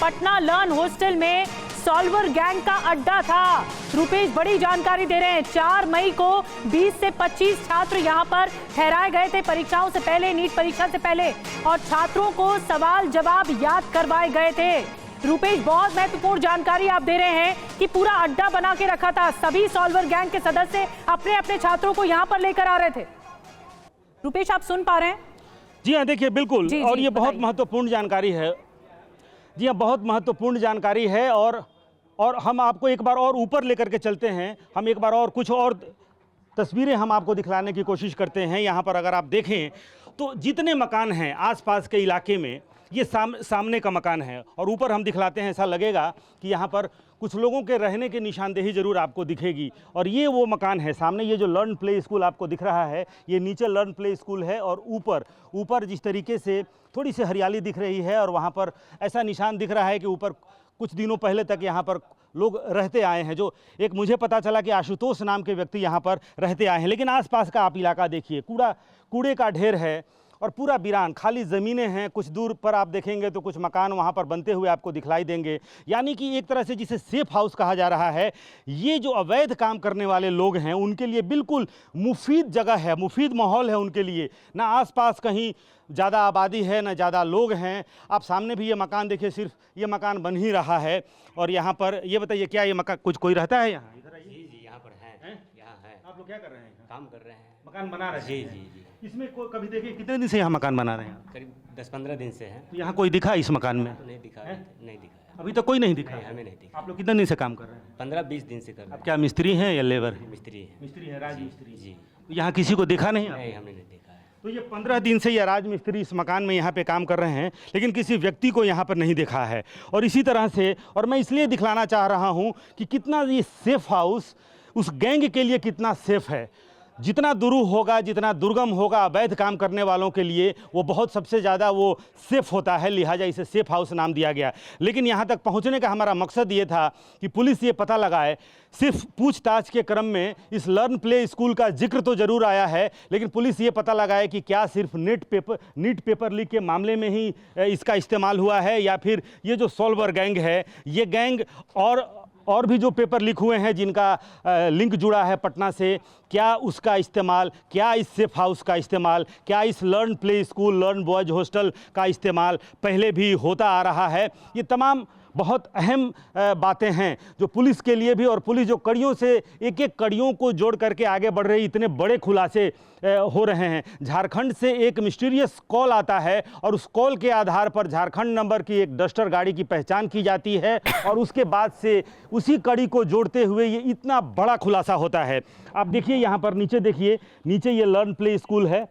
Patna learn hostel में solver gang का अड्डा था। रुपेश बड़ी जानकारी दे रहे हैं। 4 मई को 20 से 25 छात्र यहां पर ठहराए गए थे परीक्षाओं से पहले, नीट परीक्षा से पहले, और छात्रों को सवाल जवाब याद करवाए गए थे। रुपेश, बहुत महत्वपूर्ण जानकारी आप दे रहे हैं कि पूरा अड्डा बना के रखा था। सभी सॉल्वर गैंग के सदस्य अपने अपने छात्रों को यहां पर लेकर आ रहे थे। रुपेश, आप सुन पा रहे हैं? जी हाँ, देखिए बिल्कुल। जी, और जी, ये बहुत महत्वपूर्ण जानकारी है। जी हाँ, बहुत महत्वपूर्ण जानकारी है। और हम आपको एक बार और ऊपर लेकर के चलते हैं। हम एक बार और कुछ और तस्वीरें हम आपको दिखलाने की कोशिश करते हैं। यहाँ पर अगर आप देखें तो जितने मकान हैं आसपास के इलाके में, ये सामने का मकान है, और ऊपर हम दिखलाते हैं। ऐसा लगेगा कि यहाँ पर कुछ लोगों के रहने की निशानदेही ज़रूर आपको दिखेगी। और ये वो मकान है सामने, ये जो लर्न प्ले स्कूल आपको दिख रहा है, ये नीचे लर्न प्ले स्कूल है, और ऊपर जिस तरीके से थोड़ी सी हरियाली दिख रही है, और वहाँ पर ऐसा निशान दिख रहा है कि ऊपर कुछ दिनों पहले तक यहाँ पर लोग रहते आए हैं। जो एक मुझे पता चला कि आशुतोष नाम के व्यक्ति यहाँ पर रहते आए हैं। लेकिन आसपास का आप इलाका देखिए, कूड़े का ढेर है और पूरा वीरान, खाली ज़मीनें हैं। कुछ दूर पर आप देखेंगे तो कुछ मकान वहाँ पर बनते हुए आपको दिखलाई देंगे। यानी कि एक तरह से जिसे सेफ हाउस कहा जा रहा है, ये जो अवैध काम करने वाले लोग हैं उनके लिए बिल्कुल मुफीद जगह है, मुफीद माहौल है उनके लिए। ना आसपास कहीं ज़्यादा आबादी है, ना ज़्यादा लोग हैं। आप सामने भी ये मकान देखिए, सिर्फ ये मकान बन ही रहा है। और यहाँ पर ये बताइए, क्या ये मकान कोई रहता है यहाँ? इधर आइए। जी, यहाँ पर है, यहाँ है। आप लोग क्या कर रहे हैं? काम कर रहे हैं, मकान बना रहे हैं? जी जी जी। इसमें कभी देखिए कितने दिन से यहाँ मकान बना रहे हैं? करीब 10-15 दिन से हैं। तो यहाँ कोई दिखा इस मकान में? तो नहीं दिखा, नहीं दिखाया, अभी तक कोई नहीं दिखा? हमें नहीं दिखा। आप लोग कितने दिन से काम कर रहे हैं? 15-20 दिन से कर रहे आप क्या मिस्त्री हैं या लेबर हैं? हैं। मिस्त्री है। मिस्त्री है, राजमिस्त्री। जी, तो यहाँ किसी को देखा नहीं आपने? नहीं हमने नहीं देखा है। तो ये 15 दिन से ये राजमिस्त्री इस मकान में यहाँ पे काम कर रहे हैं, लेकिन किसी व्यक्ति को यहाँ पर नहीं देखा है। और इसी तरह से, और मैं इसलिए दिखलाना चाह रहा हूँ कि कितना ये सेफ हाउस उस गैंग के लिए कितना सेफ है। जितना दुरूह होगा, जितना दुर्गम होगा अवैध काम करने वालों के लिए, वो बहुत सबसे ज़्यादा वो सेफ होता है, लिहाजा इसे सेफ हाउस नाम दिया गया। लेकिन यहाँ तक पहुँचने का हमारा मकसद ये था कि पुलिस ये पता लगाए। सिर्फ पूछताछ के क्रम में इस लर्न प्ले स्कूल का जिक्र तो ज़रूर आया है, लेकिन पुलिस ये पता लगाए कि क्या सिर्फ नीट पेपर लीक के मामले में ही इसका इस्तेमाल हुआ है, या फिर ये जो सॉल्वर गैंग है, ये गैंग और भी जो पेपर लीक हुए हैं जिनका लिंक जुड़ा है पटना से, क्या उसका इस्तेमाल, क्या इस सेफ हाउस का इस्तेमाल, क्या इस learn play school, learn boys hostel का इस्तेमाल पहले भी होता आ रहा है। ये तमाम बहुत अहम बातें हैं जो पुलिस के लिए भी, और पुलिस जो कड़ियों से एक एक कड़ियों को जोड़ करके आगे बढ़ रही, इतने बड़े खुलासे हो रहे हैं। झारखंड से एक मिस्टीरियस कॉल आता है और उस कॉल के आधार पर झारखंड नंबर की एक डस्टर गाड़ी की पहचान की जाती है, और उसके बाद से उसी कड़ी को जोड़ते हुए ये इतना बड़ा खुलासा होता है। आप देखिए यहाँ पर नीचे देखिए, नीचे ये लर्न प्ले स्कूल है,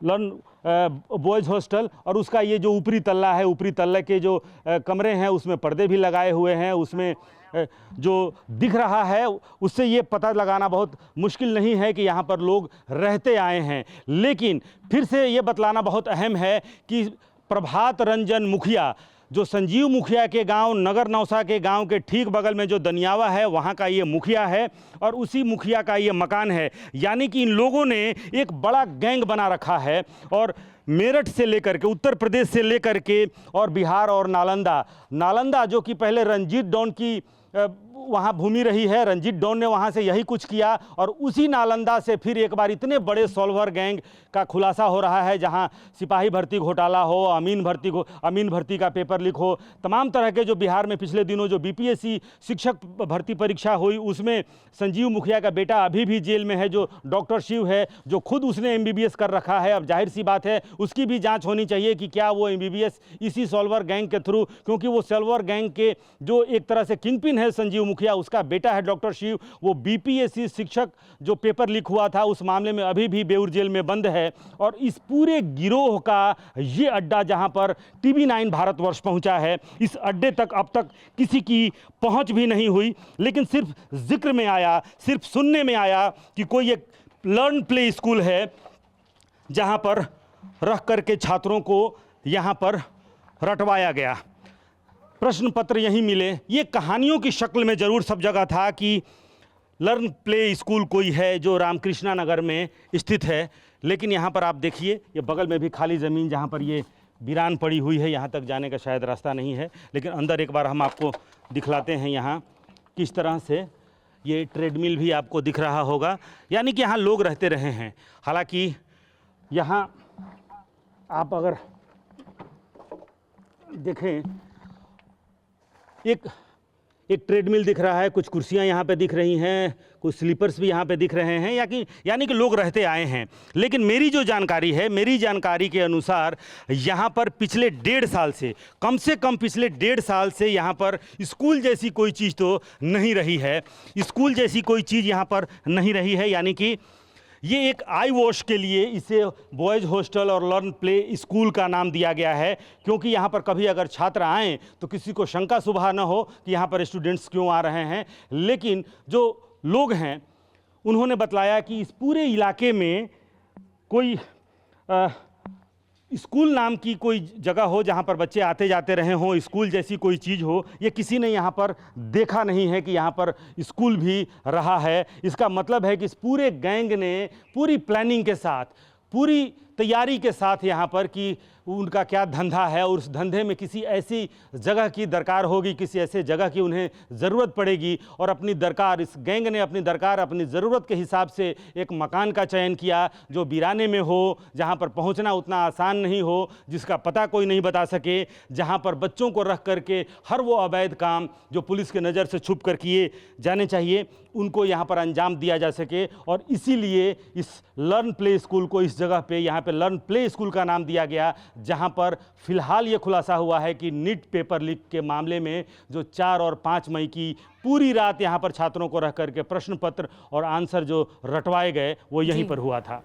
लर्न बॉयज़ हॉस्टल, और उसका ये जो ऊपरी तल्ला है, ऊपरी तल्ले के जो कमरे हैं उसमें पर्दे भी लगाए हुए हैं। उसमें जो दिख रहा है उससे ये पता लगाना बहुत मुश्किल नहीं है कि यहाँ पर लोग रहते आए हैं। लेकिन फिर से ये बतलाना बहुत अहम है कि प्रभात रंजन मुखिया, जो संजीव मुखिया के गांव नगर नौसा के गांव के ठीक बगल में जो दनियावा है, वहां का ये मुखिया है, और उसी मुखिया का ये मकान है। यानी कि इन लोगों ने एक बड़ा गैंग बना रखा है, और मेरठ से लेकर के, उत्तर प्रदेश से लेकर के, और बिहार और नालंदा जो कि पहले रंजीत डॉन की वहाँ भूमि रही है, रंजीत डॉन ने वहाँ से यही कुछ किया, और उसी नालंदा से फिर एक बार इतने बड़े सॉल्वर गैंग का खुलासा हो रहा है, जहाँ सिपाही भर्ती घोटाला हो, अमीन भर्ती का पेपर लीक हो, तमाम तरह के जो बिहार में पिछले दिनों जो बीपीएससी शिक्षक भर्ती परीक्षा हुई, उसमें संजीव मुखिया का बेटा अभी भी जेल में है, जो डॉक्टर शिव है, जो खुद उसने MBBS कर रखा है। अब जाहिर सी बात है उसकी भी जाँच होनी चाहिए कि क्या वो MBBS इसी सॉल्वर गैंग के थ्रू, क्योंकि वो सॉल्वर गैंग के जो एक तरह से किंगपिन है संजीव मुखिया, उसका बेटा है डॉक्टर शिव, वो बीपीएससी शिक्षक जो पेपर लीक हुआ था उस मामले में अभी भी बेऊर जेल में बंद है। और इस पूरे गिरोह का ये अड्डा जहां पर TV9 भारतवर्ष पहुंचा है, इस अड्डे तक अब तक किसी की पहुंच भी नहीं हुई, लेकिन सिर्फ जिक्र में आया, सिर्फ सुनने में आया कि कोई एक लर्न प्ले स्कूल है जहां पर रख करके छात्रों को यहां पर रटवाया गया, प्रश्न पत्र यहीं मिले। ये कहानियों की शक्ल में ज़रूर सब जगह था कि लर्न प्ले स्कूल कोई है जो रामकृष्णा नगर में स्थित है, लेकिन यहाँ पर आप देखिए, ये बगल में भी खाली ज़मीन जहाँ पर ये वीरान पड़ी हुई है, यहाँ तक जाने का शायद रास्ता नहीं है। लेकिन अंदर एक बार हम आपको दिखलाते हैं यहाँ किस तरह से ये ट्रेडमिल भी आपको दिख रहा होगा, यानी कि यहाँ लोग रहते रहे हैं। हालांकि यहाँ आप अगर देखें एक ट्रेडमिल दिख रहा है, कुछ कुर्सियां यहाँ पे दिख रही हैं, कुछ स्लीपर्स भी यहाँ पे दिख रहे हैं, यानी कि लोग रहते आए हैं। लेकिन मेरी जो जानकारी है, मेरी जानकारी के अनुसार यहाँ पर पिछले 1.5 साल से, कम से कम पिछले 1.5 साल से यहाँ पर स्कूल जैसी कोई चीज़ तो नहीं रही है। स्कूल जैसी कोई चीज़ यहाँ पर नहीं रही है, यानी कि ये एक आई वॉश के लिए इसे बॉयज़ हॉस्टल और लर्न प्ले स्कूल का नाम दिया गया है, क्योंकि यहाँ पर कभी अगर छात्र आएँ तो किसी को शंका सुबह न हो कि यहाँ पर स्टूडेंट्स क्यों आ रहे हैं। लेकिन जो लोग हैं उन्होंने बतलाया कि इस पूरे इलाके में कोई स्कूल नाम की कोई जगह हो जहाँ पर बच्चे आते जाते रहे हों, स्कूल जैसी कोई चीज़ हो, ये किसी ने यहाँ पर देखा नहीं है कि यहाँ पर स्कूल भी रहा है। इसका मतलब है कि इस पूरे गैंग ने पूरी प्लानिंग के साथ, पूरी तैयारी के साथ यहाँ पर कि उनका क्या धंधा है और उस धंधे में किसी ऐसी जगह की दरकार होगी, किसी ऐसे जगह की उन्हें ज़रूरत पड़ेगी, और अपनी दरकार, इस गैंग ने अपनी दरकार, अपनी ज़रूरत के हिसाब से एक मकान का चयन किया जो वीराने में हो, जहाँ पर पहुँचना उतना आसान नहीं हो, जिसका पता कोई नहीं बता सके, जहाँ पर बच्चों को रख करके हर वो अवैध काम जो पुलिस के नज़र से छुप कर किए जाने चाहिए उनको यहाँ पर अंजाम दिया जा सके। और इसीलिए इस लर्न प्ले स्कूल को इस जगह पे, यहाँ पे लर्न प्ले स्कूल का नाम दिया गया, जहाँ पर फिलहाल ये खुलासा हुआ है कि नीट पेपर लीक के मामले में जो 4 और 5 मई की पूरी रात यहाँ पर छात्रों को रख करके प्रश्न पत्र और आंसर जो रटवाए गए वो यहीं पर हुआ था।